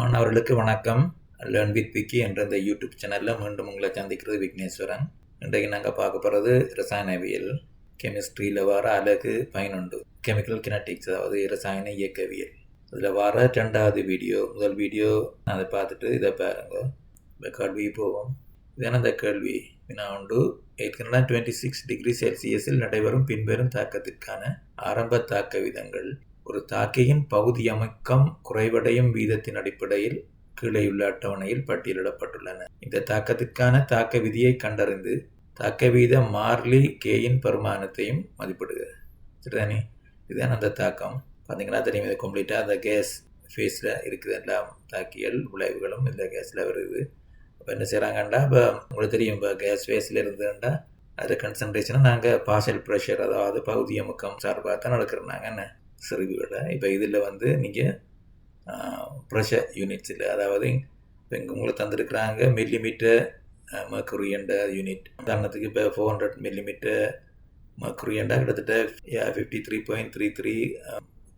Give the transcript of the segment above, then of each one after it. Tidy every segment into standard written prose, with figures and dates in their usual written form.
மாணவர்களுக்கு வணக்கம். Learn with Vicky என்ற இந்த யூடியூப் சேனலில் மீண்டும் உங்களை சந்திக்கிறது விக்னேஸ்வரன். இன்றைக்கு நாங்கள் பார்க்க போகிறது ரசாயனவியல் கெமிஸ்ட்ரியில் வர அலகு 11 கெமிக்கல் கினட்டிக்ஸ், அதாவது ரசாயன இயக்கவியல். இதில் வர 2வது வீடியோ. முதல் வீடியோ அதை பார்த்துட்டு இதை பாருங்க. இந்த கேள்வி போவோம். இதான இந்த கேள்வி வினா உண்டு. 26 டிகிரி செல்சியஸில் நடைபெறும் பின்வரும் தாக்கத்திற்கான ஆரம்ப தாக்க விதங்கள் ஒரு தாக்கியின் பகுதி அமைக்கம் குறைவடையும் வீதத்தின் அடிப்படையில் கீழேயுள்ள அட்டவணையில் பட்டியலிடப்பட்டுள்ளன. இந்த தாக்கத்திற்கான தாக்க விதியை கண்டறிந்து தாக்க வீத மாறிலி கேயின் பெருமானத்தையும் மதிப்பிடுக. சரிதானே? இதுதான் அந்த தாக்கம். பார்த்தீங்கன்னா தெரியும், இதை கம்ப்ளீட்டாக அந்த கேஸ் ஃபேஸில் இருக்குது. எல்லாம் தாக்கியல் விளைவுகளும் இந்த கேஸில் வருது. இப்போ என்ன செய்கிறாங்கண்டா, இப்போ உங்களுக்கு தெரியும், இப்போ கேஸ் ஃபேஸில் இருந்துண்டா அது கன்சன்ட்ரேஷனை நாங்கள் பார்ஷியல் ப்ரெஷர், அதாவது பகுதி அமுக்கம் சார்பாக தான் நடக்கிறோம் என்ன செறிவுகளை. இப்போ இதில் நீங்கள் ப்ரெஷர் யூனிட்ஸில், அதாவது இப்போ இங்கே உங்களுக்கு தந்துருக்குறாங்க மில்லிமீட்டர் மர்க்குரி என்ற யூனிட். உதாரணத்துக்கு இப்போ 400 மில்லிமீட்டர் மர்க்குரி என்றால் கிட்டத்தட்ட 53.33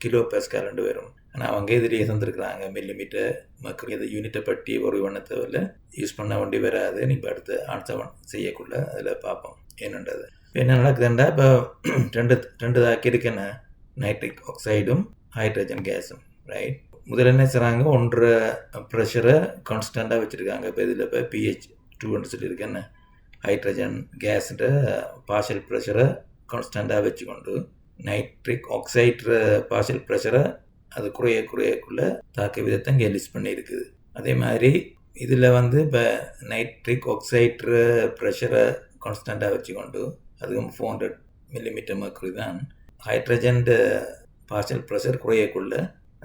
கிலோ பெஸ்கால் வரும். ஆனால் அவங்க இதிலேயே தந்துருக்குறாங்க மில்லிமீட்டர் மர்க்குரி. அந்த யூனிட்டை பற்றி ஒரு வண்ணத்தை யூஸ் பண்ண வேண்டி வராது. இப்போ அடுத்து ஆன்சர் செய்யக்குள்ள அதில் பார்ப்போம் என்னன்றது. என்ன நடக்குதுண்டா, இப்போ ரெண்டு தாக்கி இருக்குன்னு நைட்ரிக் ஆக்சைடும் ஹைட்ரஜன் கேஸும், ரைட். முதல்ல என்ன செய்கிறாங்க, ஒன்றரை ப்ரெஷரை கான்ஸ்டண்ட்டாக வச்சுருக்காங்க. இப்போ இதில் இப்போ pH 2 சொல்லியிருக்கேன்னு ஹைட்ரஜன் கேஸுன்ற பார்ஷியல் ப்ரெஷரை கான்ஸ்டண்ட்டாக வச்சுக்கொண்டு நைட்ரிக் ஆக்சைடு பார்ஷியல் ப்ரெஷரை அது குறையக்குள்ள தாக்க விதத்தை இங்கே லிஸ்ட் பண்ணியிருக்குது. அதே மாதிரி இதில் இப்போ நைட்ரிக் ஆக்சைடு ப்ரெஷரை கான்ஸ்டண்ட்டாக வச்சுக்கொண்டு அதுவும் 400 மில்லிமீட்டர் மர்க்குரி தான். ஹைட்ரஜன் பார்ஷியல் ப்ரெஷர் குறையக்குள்ள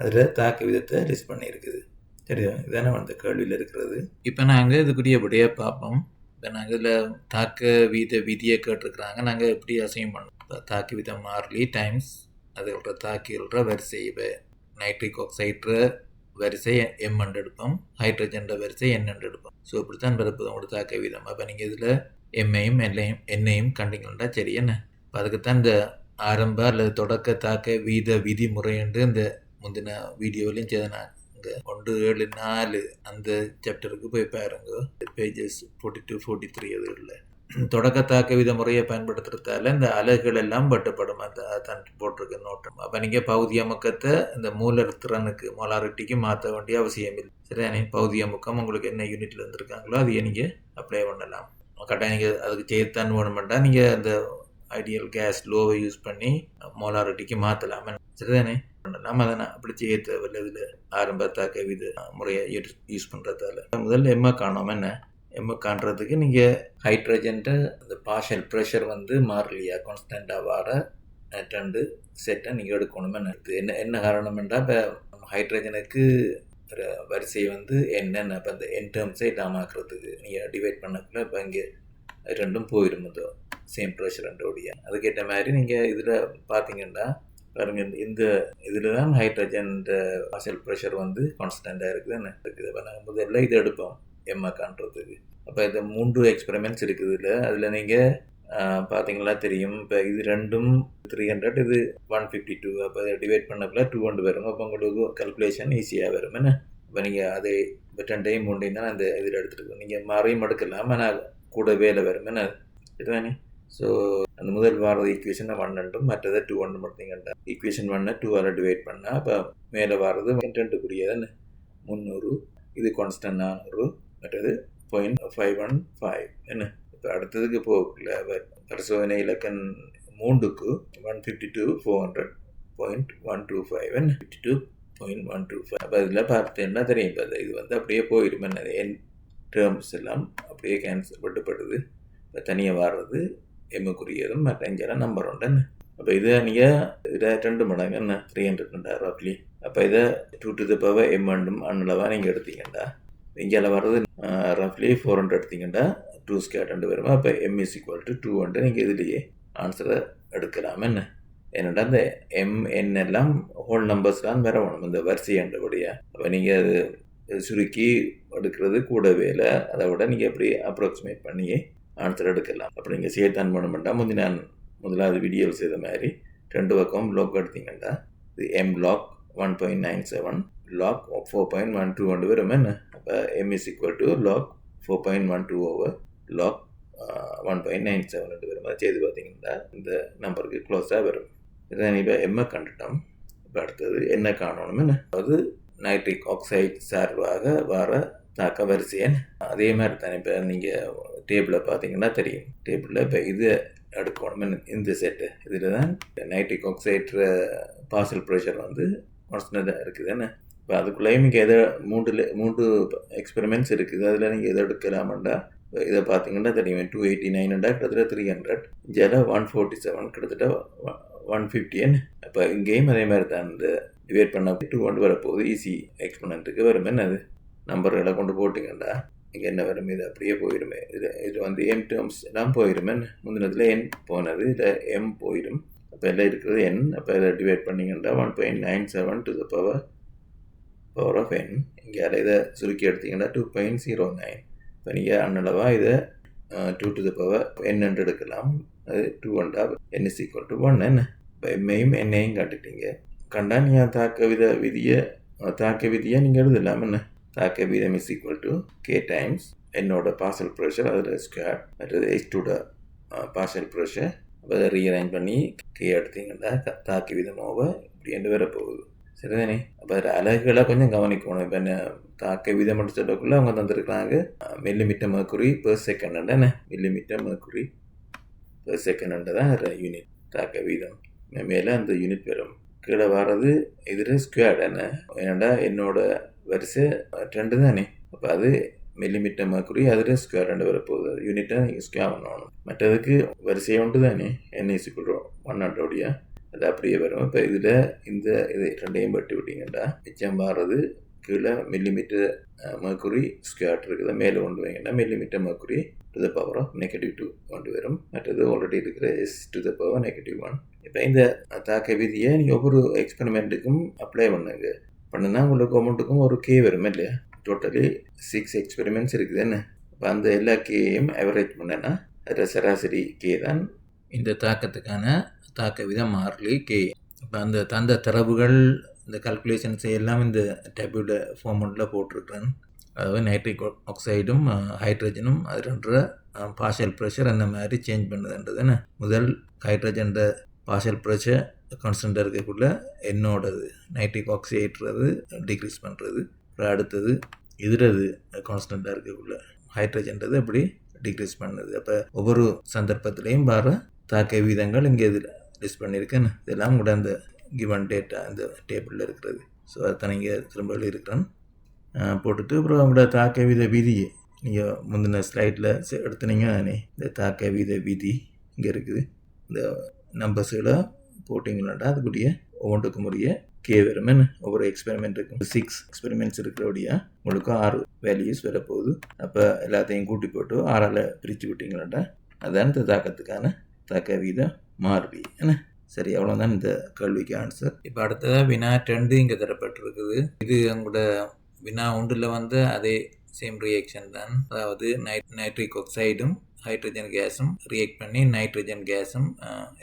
அதில் தாக்க விதத்தை லிஸ்ட் பண்ணியிருக்குது. சரியா? இதுதானே அந்த கேள்வியில் இருக்கிறது. இப்போ நாங்கள் இதுக்குரியபடியே பார்ப்போம். இப்போ நாங்கள் இதில் தாக்க வீத விதியை கேட்டிருக்கிறாங்க. நாங்கள் எப்படி அசைன் பண்ணோம். தாக்க விதம் மாறிலி டைம்ஸ் அதுக்கப்புற தாக்கிற வரிசை. இப்போ நைட்ரிக் ஆக்சைடு வரிசை M எடுப்போம், ஹைட்ரஜன் வரிசை N எடுப்போம். ஸோ இப்படித்தான் பிறப்பு உங்களோட தாக்க வீதம். அப்போ நீங்கள் இதில் எம்ஐயும் என்னையும் கண்டிங்கன்னா சரி என்ன. இப்போ அதுக்குத்தான் இந்த ஆரம்ப அல்லது தொடக்க தாக்க வீத விதிமுறை என்று இந்த முந்தின வீடியோவிலையும் செய்தேன். இங்கே 174 அந்த சாப்டருக்கு போய் பாருங்க, பேஜஸ் 42-43. அது இல்லை தொடக்க தாக்க வித முறையை பயன்படுத்துறதால இந்த அலகுகள் எல்லாம் வெட்டப்படும். தான் போட்டிருக்க நோட்டம். அப்போ நீங்கள் பகுதி அமுக்கத்தை இந்த மூலர் திறனுக்கு மோலாரிட்டிக்கு மாற்ற வேண்டிய அவசியம் இல்லை. சரிதானே? பகுதி அமுக்கம் உங்களுக்கு என்ன யூனிட்ல இருந்திருக்காங்களோ அதையே நீங்கள் அப்ளை பண்ணலாம். கரெக்டாக நீங்கள் அதுக்கு செய்யத்தான் வேணுமெண்டா நீங்கள் அந்த ஐடியல் கேஸ் லோவை யூஸ் பண்ணி மோலாரிட்டிக்கு மாற்றலாம். சரிதானே? நம்ம அதை அப்படி செய்ய தேவையில்லை. இதில் ஆரம்ப தாக்க வித முறையை யூஸ் பண்ணுறதால முதல்ல எம்மை காணோம். என்ன எம்மை காண்றதுக்கு நீங்கள் ஹைட்ரஜன் அந்த பார்ஷியல் ப்ரெஷர் மாறலையா கான்ஸ்டண்ட்டாக வர 2 செட்டை நீங்கள் எடுக்கணும். என்ன காரணம் என்றால், இப்போ ஹைட்ரஜனுக்கு வரிசை என்னென்ன இப்போ அந்த என் டேர்ம்ஸை இல்லாமல் ஆக்கிறதுக்கு நீங்கள் டிவைட் பண்ணக்குள்ள இப்போ இங்கே ரெண்டும் போயிடும். சேம் ப்ரெஷர் ரெண்டோடைய அதுக்கேற்ற மாதிரி நீங்கள் இதில் பார்த்தீங்கன்னா பாருங்க, இந்த இதில் தான் ஹைட்ரஜன் பார்ஷியல் ப்ரெஷர் கான்ஸ்டண்ட்டாக இருக்குதுன்னு இருக்குது. இப்போ நாங்கள் முதல்ல இதை எடுப்போம் எம்மை காண்றதுக்கு. அப்போ இந்த 3 எக்ஸ்பெரிமெண்ட்ஸ் இருக்குது. அதில் நீங்கள் பார்த்தீங்களா தெரியும். இப்போ இது ரெண்டும் 300, இது 152. அப்போ அதை டிவைட் பண்ணக்குள்ள 200 வரும். அப்போ உங்களுக்கு கல்குலேஷன் ஈஸியாக வரும். என்ன இப்போ நீங்கள் அதை இப்போ 2 3 தான் அந்த இதில் எடுத்துருக்கோம். நீங்கள் மாறியும் எடுக்கலாம், ஆனால் கூட வேலை வரும். என்ன இதுதானே? ஸோ அந்த முதல் வாரது ஈக்குவேஷனை 1 மற்றது 200 மட்டும். ஈக்குவேஷன் 1 2 டிவைட் பண்ணால் அப்போ மேலே வாரது 2 300. இது கான்ஸ்டன்ட் 400, மற்றது 0.515. என்ன இப்போ அடுத்ததுக்கு போகக்குள்ள பரிசோதனை இலக்கன் 3க்கு 152 400.125. என்ன 52.125. அப்போ இதில் பார்த்தேன்னா தெரியும். இப்போ இது அப்படியே போயிடும். என்ன என் டேர்ம்ஸ் எல்லாம் அப்படியே கேன்சல் விட்டுப்படுது. இப்போ தனியாக வாடுறது எம்முக்குரியதும் மற்ற எங்கெல்லாம் நம்பர் உண்டு. அப்போ இதை நீங்கள் இதை 2 மடங்கு என்ன 300 ரஃப்லி. அப்போ இதை 2 to the power M அன்னளவாக நீங்கள் எடுத்தீங்கண்டா இங்கே வர்றது ரஃப்லி 400 எடுத்தீங்கண்டா 2 ஸ்கேர் வரும். அப்போ M is equal to 200 நீங்கள் இதுலேயே ஆன்சரை எடுக்கலாம். என்னடா இந்த MN எல்லாம் ஹோல் நம்பர்ஸ் தான் வரணும் இந்த வரிசை என்றபடியா. அப்போ நீங்கள் அது சுருக்கி எடுக்கிறது கூட வேலை. அதை விட நீங்கள் எப்படி அப்ராக்சிமேட் பண்ணி ஆன்சர் எடுக்கலாம். அப்படி நீங்கள் சேர்த்தான் பண்ண நான் முதலாவது வீடியோவில் செய்த மாதிரி 2 பக்கம் பிளாக் எடுத்தீங்கன்னா இது M பிளாக் 1.97 log 4.12 கொண்டு வரும் என்ன. அப்போ m is equal to log 4.12 over log 1.97 வரும். அதை செய்து பார்த்தீங்கன்னா இந்த நம்பருக்கு க்ளோஸாக வரும். இதான் இப்போ எம்மை கண்டுட்டோம். இப்போ அடுத்தது என்ன காணணும் என்ன, அதாவது நைட்ரிக் ஆக்சைடு சார்பாக வர தாக்க வரிசையன். அதே மாதிரி தானே இப்போ நீங்கள் டேபிளை பார்த்தீங்கன்னா தெரியும். டேபிளில் இப்போ இது எடுக்கணும் இந்த செட்டு. இதில் தான் நைட்ரிக் ஆக்சைடு பார்சல் ப்ரெஷர் வந்து கான்ஸ்டன்டாக இருக்குது என்ன. இப்போ அதுக்குள்ளேயும் நீங்கள் எதை மூன்று எக்ஸ்பெரிமெண்ட்ஸ் இருக்குது. அதில் நீங்கள் எதை எடுக்கலாமண்டா இதை பார்த்தீங்கன்னா தெரியும். 289 கிட்டத்தட்ட 300, இதில் 147 கிட்டத்தட்ட 150. அப்போ இங்கேயும் அதே மாதிரி தான் இந்த டிவைட் பண்ண 2 கொண்டு வரப்போகுது. ஈஸி எக்ஸ்பெரிமெண்ட்டுக்கு வரும் என்ன. அது நம்பர்களை கொண்டு போட்டிங்கண்டா இங்கே என்ன வரும், இது அப்படியே போயிடுமே. இது வந்து எம் டேர்ம்ஸ் எல்லாம் போயிடுமே. முந்தினத்தில் என் போனது, இதில் எம் போயிடும். அப்போ எல்லாம் இருக்கிறது என். அப்போ இதை டிவைட் பண்ணிங்கன்னா 1.97 to the power of n. இங்கே இதை சுருக்கி எடுத்தீங்கன்னா 2.09. இப்போ நீங்கள் அன்னளவாக இதை 2 to the power n என்று எடுக்கலாம். அது 2 n is equal to 1 என்ன. இப்போ எம்மையும் என்னையும் காட்டிட்டீங்க. கண்டா நீங்கள் தாக்க விதியை நீங்கள் எழுதலாம் என்ன. தாக்க வீதம் is equal to K times என்னோட பார்சல் ப்ரெஷர், அதில் ஸ்கொயர், மற்றது H2 பார்சல் ப்ரெஷர். அப்போ அதை ரீஅரேஞ்ச் பண்ணி கே எடுத்தீங்கன்னா தாக்க வீதம் ஓவர் இப்படி என்று வரப்போகுது. சரிதானே. அப்போ அதில் அலகுகளை கொஞ்சம் கவனிக்கணும். இப்போ என்ன தாக்க வீதம் மட்டும் சொல்லக்குள்ள அவங்க தந்துருக்குறாங்க மில்லிமீட்டர் mercury per second என்ன. மில்லிமீட்டர் mercury per second தான் யூனிட் தாக்க வீதம். மேலே அந்த யூனிட் வரும். கீழே வர்றது இதில் ஸ்கொயர் என்ன. ஏன்னாண்டா என்னோட வரிசை 2 தானே. அப்போ அது மில்லிமீட்டர் mercury, அதில் ஸ்கொயர் 2 வரப்போகுது. யூனிட்டை நீங்கள் ஸ்கொயர் பண்ணணும். மற்றதுக்கு வரிசையை ஒன்று தானே. n is equal to 100 அது அப்படியே வரும். இப்போ இதில் இது ரெண்டையும் பட்டி விட்டீங்கன்னா மிச்சம் வர்றது கீழே மில்லிமீட்டர் mercury ஸ்கொயர் இருக்குது. மேலே கொண்டு வைங்கன்னா millimetre mercury to the power of -2 கொண்டு வரும். மற்றது ஆல்ரெடி இருக்கிற s to the power -1. இப்போ இந்த தாக்க விதியை நீங்கள் ஒவ்வொரு எக்ஸ்பெரிமெண்ட்டுக்கும் அப்ளை பண்ணுன்னா உங்களுக்கு அமௌண்ட்டுக்கும் ஒரு கே வரும் இல்லையா. டோட்டலி 6 எக்ஸ்பெரிமெண்ட்ஸ் இருக்குது என்ன. இப்போ அந்த எல்லா கேயும் அவரேஜ் பண்ணேன்னா அதில் சராசரி கே தான் இந்த தாக்கத்துக்கான தாக்க விதம் மாறிலி கே. இப்போ அந்த தந்த தரவுகள் இந்த கல்குலேஷன்ஸ் எல்லாம் இந்த டேபிள் ஃபார்மெட்டில் போட்டிருக்கிறேன். அதாவது நைட்ரிக் ஆக்சைடும் ஹைட்ரஜனும் அது 2 பார்ஷியல் ப்ரெஷர் அந்த மாதிரி சேஞ்ச் பண்ணுதுன்றது என்ன. முதல் ஹைட்ரஜன் பார்ஷியல் ப்ரெஷர் கான்ஸ்டண்ட்டாக இருக்கக்குள்ள என்னோடது நைட்ரிக் ஆக்சைடுறது டிக்ரீஸ் பண்ணுறது. அப்புறம் அடுத்தது இதுறது கான்ஸ்டண்ட்டாக இருக்கக்குள்ள ஹைட்ரஜன்றது அப்படி டிக்ரீஸ் பண்ணுது. அப்போ ஒவ்வொரு சந்தர்ப்பத்திலையும் வர தாக்க வீதங்கள் இங்கே இதில் லிஸ்ட் பண்ணியிருக்கேன்னு. இதெல்லாம் கூட அந்த கிவன் டேட்டா இந்த டேபிளில் இருக்கிறது. ஸோ அதை நீங்கள் திரும்ப எழுதியிருக்கிறேன் போட்டுட்டு அப்புறம் அவங்களோட தாக்க வீத விதியை நீங்கள் முந்தின ஸ்லைடில் எடுத்துனீங்க தானே. இந்த தாக்க வீத விதி இங்கே இருக்குது. இந்த நம்பர்ஸுகளை போட்டிங்களாண்டா அதுக்குரிய ஒவ்வொன்றுக்கும் உரிய கே வருமென்னு. ஒவ்வொரு எக்ஸ்பெரிமெண்ட்டுக்கும் 6 எக்ஸ்பெரிமெண்ட்ஸ் இருக்கிறபடியா உங்களுக்கு 6 வேல்யூஸ் வரப்போகுது. அப்போ எல்லாத்தையும் கூட்டி போட்டு 6ஆல் பிரித்து விட்டிங்களாண்டா அதான் இந்த தாக்கத்துக்கான தாக்க வீத மாறுவி என்ன. சரி, அவ்வளோதான் இந்த கேள்விக்கு ஆன்சர். இப்போ அடுத்ததாக வினா 2 இங்கே தரப்பட்டிருக்குது. இது உங்களோட வினா 1ல் வந்து அதே சேம் ரியாக்ஷன் தான். அதாவது நைட்ரிக் ஆக்சைடும் ஹைட்ரஜன் கேஸும் ரியாக்ட் பண்ணி நைட்ரஜன் கேஸும்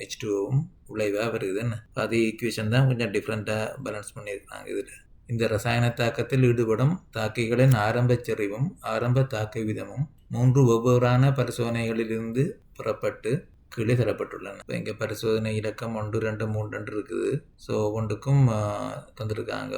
H2ஓவும் விளைவாக வருதுன்னு. அதே ஈக்குவேஷன் தான் கொஞ்சம் டிஃப்ரெண்ட்டாக பேலன்ஸ் பண்ணியிருக்காங்க. இதில் இந்த ரசாயன தாக்கத்தில் ஈடுபடும் தாக்கிகளின் ஆரம்ப செறிவும் ஆரம்ப தாக்க விதமும் 3 வெவ்வேறான பரிசோதனைகளிலிருந்து புறப்பட்டு கீழே தரப்பட்டுள்ளன. இப்போ இங்கே பரிசோதனை இலக்கம் 1, 2, 3 இருக்குது. ஸோ ஒவ்வொன்றுக்கும் தந்துருக்காங்க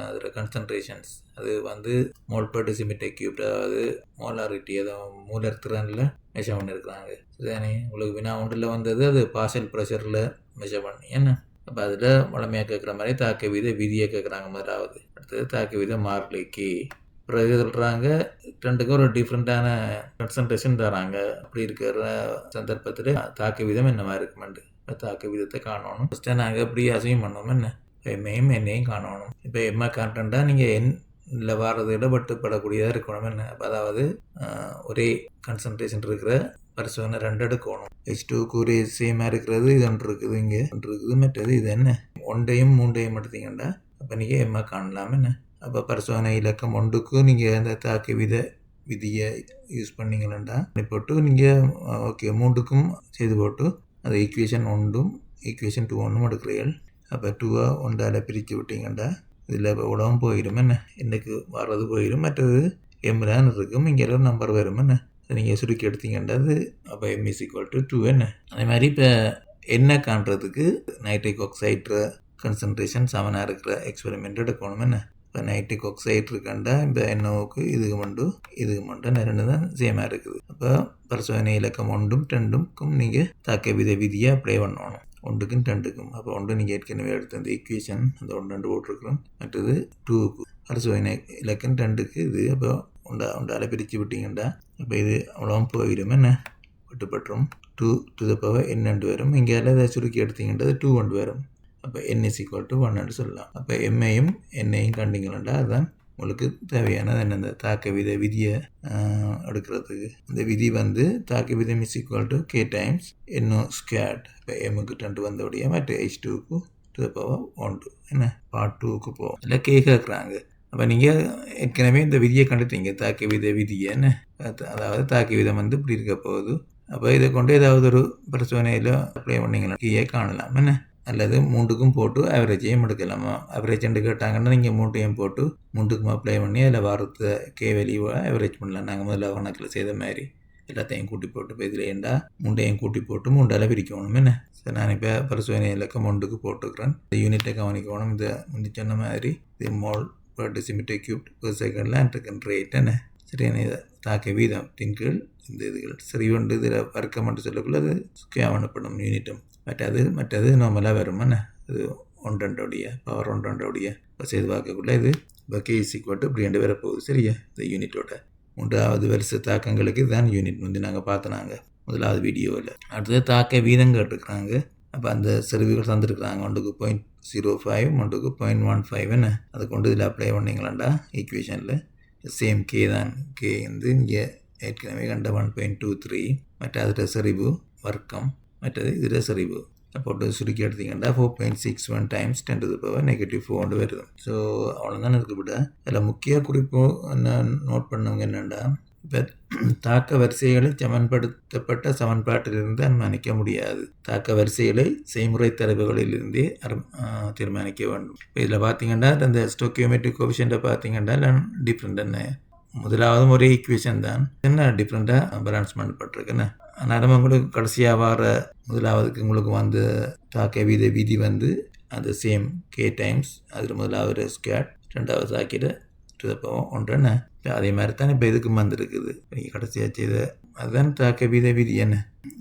அதில் கன்சன்ட்ரேஷன்ஸ். அது வந்து மோல் பர் டெசிமீட்டர் கியூப், அதாவது மோலாரிட்டி, அதை மூலர் திறனில் மெஷர் பண்ணியிருக்கிறாங்க. சரிதானே. உங்களுக்கு வினா 1ல் வந்தது அது பார்ஷியல் ப்ரெஷரில் மெஷர் பண்ணி என்ன. அப்போ அதில் வளமையாக கேட்குற மாதிரி தாக்க வீத விதியை கேட்குறாங்க முதலாவது. அடுத்தது தாக்க வீத மாறிலிக்கு பிறகு சொல்கிறாங்க 2க்கும் ஒரு டிஃப்ரெண்ட்டான கன்சன்ட்ரேஷன் தராங்க. அப்படி இருக்கிற சந்தர்ப்பத்தில் தாக்க வீதம் என்னவா இருக்குமெண்டு தாக்க வீதத்தை காணணும். ஃபஸ்ட்டு நாங்கள் அப்படி அசையும் பண்ணோம் என்ன. எம்மையும் என்னையும் காணணும். இப்போ எம்மா கான்டென்ட்டாக நீங்கள் எண்ணில் வாரதை விட பட்டுப்படக்கூடியதாக இருக்கணும் என்ன. அதாவது ஒரே கன்சன்ட்ரேஷன் இருக்கிற பரிசோதனை 2 எடுக்கணும். H2க்கு ஒரே சேமாக இருக்கிறது இது ஒன்று இருக்குது, இங்கே ஒன்று இருக்குது, மற்றது இது என்ன 1ஐயும் 3ஐயும் எடுத்தீங்கன்னா அப்போ நீங்கள் எம்மா காணலாம் என்ன. அப்போ பரிசோதனை இலக்கம் 1க்கு நீங்கள் அந்த தாக்க விதியை யூஸ் பண்ணிங்களா போட்டு நீங்கள் ஓகே 3க்கும் செய்து போட்டு அது ஈக்குவேஷன் 1ம் ஈக்குவேஷன் 2 எடுக்கிறீர்கள். அப்போ 2 1ஆல் பிரித்து விட்டீங்கன்னா இதில் இவ்வளவும் போயிடும் என்ன, என்னக்கு வர்றது போயிடும், மற்றது எம்மிலான் இருக்கும், இங்கே ஒரு நம்பர் வரும் என்ன, நீங்கள் சுருக்கி எடுத்தீங்கன்றது அப்போ M is equal to 2 என்ன. அதே மாதிரி இப்போ என்ன காண்றதுக்கு நைட்ரிக் ஆக்சைடு கன்சன்ட்ரேஷன் சமனாக இருக்கிற எக்ஸ்பெரிமெண்ட் எடுக்கணும் என்ன. இப்போ நைட்ரிக் ஆக்சைடு இருக்கண்டா இப்போ NOவுக்கு இதுக்கு மட்டும் ரெண்டு தான் சேமாக இருக்குது. அப்போ பரிசோதனை இலக்கம் 1 2க்கும் நீங்கள் தாக்க விதியை அப்ளை பண்ணணும், 1க்கும் 2க்கும். அப்போ 1 நீங்கள் ஏற்கனவே எடுத்த அந்த ஈக்குவேஷன் அந்த 1 2 போட்டிருக்கிறோம், மற்றது 2க்கு பரிசோதனை இலக்கம் 2க்கு இது. அப்போ உண்டால பிரித்து விட்டீங்கண்டா அப்போ இது அவ்வளோ போயிடும் என்ன, விட்டுப்பட்டுரும். 2 to the power n வரும், இங்கே அதை சுருக்கி எடுத்தீங்கன்றது 2 கொண்டு வரும். அப்போ n is equal to 1 சொல்லலாம். அப்போ எம்ஐயும் என்னையும் கண்டிங்களா அதுதான் உங்களுக்கு தேவையானது என்ன, இந்த தாக்க விதியை எடுக்கிறதுக்கு. இந்த விதி தாக்க விதம் is equal to k times NO squared. இப்போ எம்முக்கு 2 வந்தபடியா மற்ற H2க்கு to the power 1 என்ன part 2க்கு போகும். இல்லை கேட்குறாங்க. அப்போ நீங்கள் ஏற்கனவே இந்த விதியை கண்டுட்டீங்க, தாக்க விதியை என்ன, அதாவது தாக்க விதம் இப்படி இருக்க போகுது. அப்போ இதை கொண்டு ஏதாவது ஒரு பரிசோதனையில் அப்ளை பண்ணிங்கன்னா கீழே காணலாம் என்ன, அல்லது 3க்கும் போட்டு ஆவரேஜையும் எடுக்கலாமா. ஆவரேஜ் கேட்டாங்கன்னா நீங்கள் 3ஐயும் போட்டு 3க்கும் அப்ளை பண்ணி அதில் வாரத்தை கே வேல்யூவை ஆவரேஜ் பண்ணலாம். நாங்கள் முதல்ல கணக்கில் செய்த மாதிரி எல்லாத்தையும் கூட்டி போட்டு இப்போ இதில் ஏண்டா 3ஐயும் கூட்டி போட்டு 3ஆல் பிரிக்கணும் என்ன. சரி, நான் இப்போ பரிசோதனை இலக்கம் 1க்கு போட்டுக்கிறேன். இந்த யூனிட்டை கவனிக்கணும். இந்த முந்தி சொன்ன மாதிரி இது mole per decimeter cubed per second and rate என்ன. சரியான இதை தாக்க வீதம் தின்கீழ் இந்த இதுகள் சரி ஒன்று இதில் வர்க்கம் என்று சொல்லக்குள்ள அது ஸ்கொயர் பண்ணப்படும் யூனிட்டும். மற்றது நார்மலாக வரும் என்ன, இது 1 பவர் 1 இப்போ செய்து பார்க்கக்குள்ள இது இப்போ கேஸ் ஈக்குவல் டு இப்படி 2 வரப்போகுது. சரியா, இந்த யூனிட்டோட 3வது வருஷ தாக்கங்களுக்கு இதுதான் யூனிட் நாங்கள் பார்த்தனாங்க முதலாவது வீடியோவில். அடுத்தது தாக்க வீதம் கேட்டுருக்குறாங்க. அப்போ அந்த செறிவுகள் தந்துருக்குறாங்க, 1க்கு 0.05 1க்கு 0.15 என்ன. அதை கொண்டு இதில் அப்ளை பண்ணிங்களாண்டா ஈக்குவேஷனில் சேம் கே தான். கே இங்கே ஏற்கனவே கண்ட 1.23, மற்ற அதில் செறிவு வர்க்கம், மற்றது இதில் செறிவு போட்டு சுருக்கி எடுத்தீங்கன்னா 4.61 டைம்ஸ் 10 to the power -4 வருது. ஸோ அவ்வளோதான் இதுக்கு விட. அதில் முக்கிய குறிப்பு என்ன நோட் பண்ணவங்க என்னென்னா, இப்போ தாக்க வரிசைகளை சமன்படுத்தப்பட்ட சமன்பாட்டிலிருந்து அனுமானிக்க முடியாது. தாக்க வரிசைகளை செய்முறை தரவுகளிலிருந்தே தீர்மானிக்க வேண்டும். இப்போ இதில் பார்த்தீங்கன்னா அந்த ஸ்டோக்கியோமெட்ரிக் கோஎஃபிஷியன்ட்டை பார்த்தீங்கன்னா டிஃப்ரெண்ட் என்ன, முதலாவது ஒரே ஈக்குவேஷன் தான், என்ன டிஃப்ரெண்ட்டாக பேலன்ஸ் பண்ணப்பட்டிருக்குன்னு. ஆனால் உங்களுக்கு கடைசியாக வர முதலாவதுக்கு உங்களுக்கு தாக்க விதி அந்த சேம் கே டைம்ஸ் அதில் முதலாவது ஸ்கொயர், ரெண்டாவது தாக்கிட டு த பவர் 1 அதே மாதிரி தான் இப்போ இதுக்கு வந்துருக்குது. நீங்கள் கடைசியாக செய்த அதுதான் தாக்க விதி என்ன,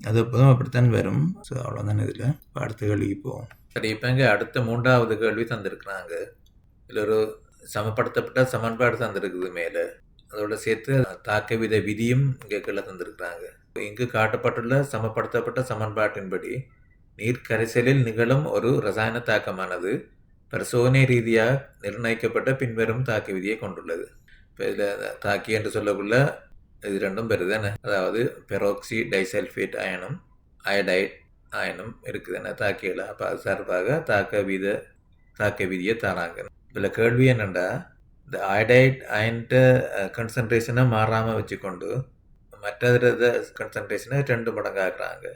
அது எப்போதும் அப்படித்தான் வரும். ஸோ அவ்வளோதானே. இதில் இப்போ அடுத்த கேள்விக்கு போவோம். சரி, இப்போ இங்கே அடுத்த 3வது கேள்வி தந்திருக்கிறாங்க. இதில் ஒரு சமப்படுத்தப்பட்ட சமன்பாடு தந்திருக்குது மேலே, அதோட சேர்த்து தாக்க விதியும் இங்கே கீழே தந்திருக்கிறாங்க. இங்கு காட்டப்பட்டுள்ள சமப்படுத்தப்பட்ட சமன்பாட்டின்படி நீர் கரைசலில் நிகழும் ஒரு ரசாயன தாக்கமானது பரிசோதனை ரீதியாக நிர்ணயிக்கப்பட்ட பின்வரும் தாக்க விதியை கொண்டுள்ளது. இப்போ இதில் தாக்கி என்று சொல்லக்குள்ள இது ரெண்டும் பெறுதுன்னு, அதாவது பெராக்சி டைசல்ஃபேட் அயனும் அயடைட் அயனும் இருக்குதுன்னு தாக்கியில். அப்போ அது சார்பாக தாக்க விதியை தராங்க. இதில் கேள்வி என்னென்னா, இந்த அயடைட் அயன்ட்ட கன்சன்ட்ரேஷனை மாறாமல் வச்சுக்கொண்டு மற்ற கன்சன்ட்ரேஷனை 2 மடங்கு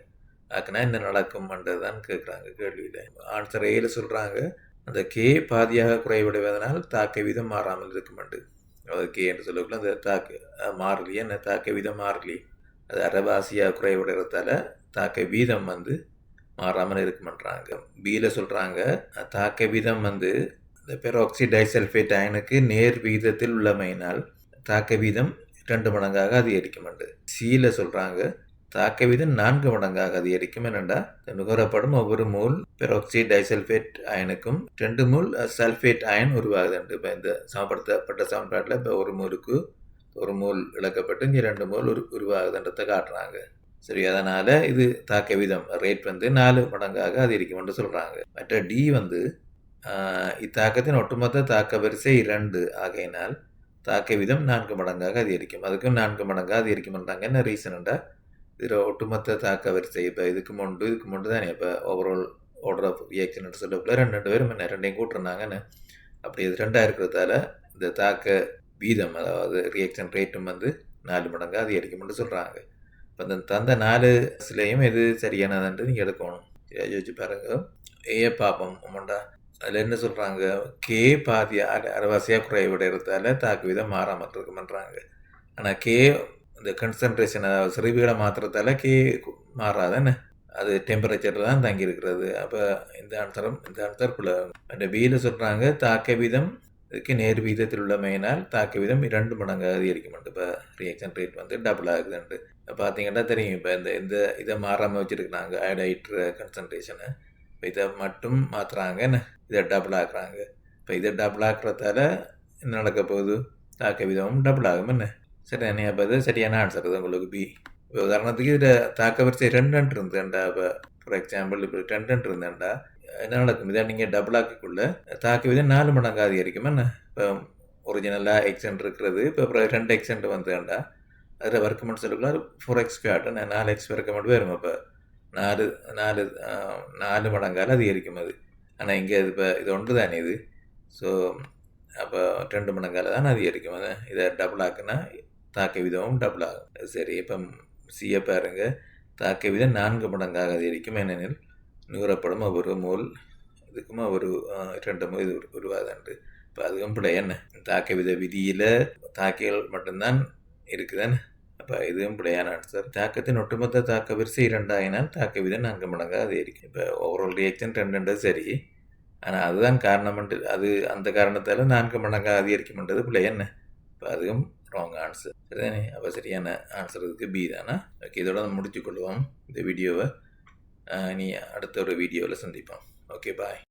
ஆக்குனா என்ன நடக்கும்ன்றது தான் கேட்குறாங்க கேள்வியில். ஆன்சர் ஏல சொல்கிறாங்க, அந்த கே பாதியாக குறைவடைவதனால் தாக்க வீதம் மாறாமல் இருக்குமெண்டு. அதாவது கே என்று சொல்லக்குள்ள அந்த மாறிலி என்ன தாக்க வீதம் மாறிலி அது அரைவாசியாக குறைவடைகிறதால தாக்க வீதம் மாறாமல் இருக்குமென்றாங்க. பியில் சொல்கிறாங்க, தாக்க வீதம் இந்த பெராக்சி டைசல்ஃபேட் அயனுக்கு நேர் விகிதத்தில் உள்ளமையினால் தாக்க வீதம் 2 மடங்காக அதிகரிக்குமெண்டு. சியில் சொல்கிறாங்க, தாக்க வீதம் 4 மடங்காக அதிகரிக்கும். என்னென்னா, நுகரப்படும் ஒவ்வொரு மூல் பெராக்சி டைசல்ஃபேட் அயனுக்கும் 2 மூல் சல்ஃபேட் அயன் உருவாகுதுண்டு. இப்போ இந்த சமப்படுத்தப்பட்ட சமன்பாட்டில் இப்போ 1 மூலுக்கு 1 மூல் இழக்கப்பட்டு இங்கே 2 மூல் உருவாகுதுன்றதை காட்டுறாங்க. சரி, அதனால் இது தாக்க வீதம் ரேட் 4 மடங்காக அதிகரிக்கும் என்று சொல்கிறாங்க. மற்ற டி இத்தாக்கத்தின் ஒட்டுமொத்த தாக்க வரிசை 2 ஆகையினால் தாக்க வீதம் 4 மடங்காக அதிகரிக்கும். அதுக்கும் 4 மடங்காக அதிகரிக்கும்ன்றாங்க. என்ன ரீசன்டா, இதில் ஒட்டுமொத்த தாக்க வரிசை இப்போ இதுக்கு முண்டு தானே இப்போ ஓவரால் ஆர்டர் ஆஃப் ரியாக்ஷன் சொல்லக்குள்ள 2 பேரும் என்ன 2ஐயும் கூட்டுறாங்கன்னு. அப்படி இது 2ஆக இருக்கிறதால இந்த தாக்க வீதம் அதாவது ரியாக்ஷன் ரேட்டும் 4 மடங்காக அதிகரிக்கும்னு சொல்கிறாங்க. இப்போ இந்த தந்த 4 எது சரியானதுன்ட்டு நீங்கள் எடுக்கணும். யோசிச்சு பாருங்க. ஏ பார்ப்போம் உமண்டா. அதில் என்ன சொல்கிறாங்க, கே பாதி அரைவாசியாக குறைவடைகிறதால தாக்கு வீதம் மாறாமல் இருக்குமன்றாங்க. ஆனால் கே இந்த கன்சன்ட்ரேஷனை செறிவுகளை மாற்றுறதால கே மாறாதானே, அது டெம்பரேச்சரில் தான் தங்கி இருக்கிறது. அப்போ இந்த ஆன்சருக்குள்ள அந்த பியில் சொல்கிறாங்க தாக்க வீதம் இதுக்கு நேர் வீதத்தில் உள்ளமையினால் தாக்க வீதம் 2 மடங்கு அதிகரிக்கும். இப்போ ரியாக்ஷன் ரேட் வந்து டபுள் ஆகுதுன்ட்டு பார்த்தீங்கன்னா தெரியும். இப்போ இந்த இதை மாறாமல் வச்சுருக்குறாங்க அயோடைட் கன்சன்ட்ரேஷனை. இப்போ இதை மட்டும் மாற்றுறாங்க, இதை டபுள் ஆக்குறாங்க. இப்போ இதை டபுள் ஆக்குறதால என்ன நடக்க போகுது, தாக்க வீதமும் டபுள் ஆகும். என்ன சரி, அப்போ அது சரியான ஆன்சர் அது உங்களுக்கு பி. இப்போ உதாரணத்துக்கு இதில் தாக்க வரிசை 2 இருந்தேன்டா. இப்போ ஃபார் எக்ஸாம்பிள் இப்போ 2 இருந்தேன்டா, என்ன நடக்கும், இதை நீங்கள் டபுள் ஆக்கிக்குள்ள தாக்க வீதம் 4 மடங்கு அதிகரிக்கும். என்ன இப்போ ஒரிஜினலாக எக்ஸென்ட் இருக்கிறது, இப்போ அப்புறம் 2 எக்ஸென்ட் வந்தேன்டா, அதில் வர்க்கமெண்ட் சொல்லுக்குள்ள 4x², 4x வர்க்கமெண்ட் வரும். இப்போ 4 மடங்கால் அதிகரிக்கும் அது. ஆனால் இங்கே இப்போ இது ஒன்று தானே இது. ஸோ அப்போ 2 மடங்கால் தான் அதிகரிக்கும். அது இதை டபுள் ஆக்குனா தாக்க வீதமும் டபுள் ஆகும். சரி, இப்போ சியை பாருங்க, தாக்க வீதம் 4 மடங்காக அதிகரிக்கும். ஏனெனில் நுகரப்படும் ஒவ்வொரு மோல் இதுக்கும் ஒரு 2 மோல் இது உருவாதாண்டு. இப்போ அதுவும் பிள்ளை என்ன, தாக்க வித விதியில் தாக்கிகள் மட்டும்தான் இருக்குதானே. அப்போ இதுவும் பிள்ளையான ஆன்சர். தாக்கத்தின் ஒட்டுமொத்த தாக்க வரிசை 2 ஆகினால் தாக்க விதம் 4 மடங்காக அதிகரிக்கும். இப்போ ஓவரால் ரியாக்ஷன் 2 சரி, ஆனால் அதுதான் காரணம், அது அந்த காரணத்தால் 4 மடங்காக அதிகரிக்கும்ன்றது பிள்ளை என்ன. இப்போ அதுவும் ராங் ஆன்சர். சரிதானே. அப்போ சரியான ஆன்சர் இதுக்கு பி தானா. ஓகே, இதோட முடிச்சு கொள்வோம் இந்த வீடியோவை. நீ அடுத்த ஒரு வீடியோவில் சந்திப்போம். ஓகே, பாய்.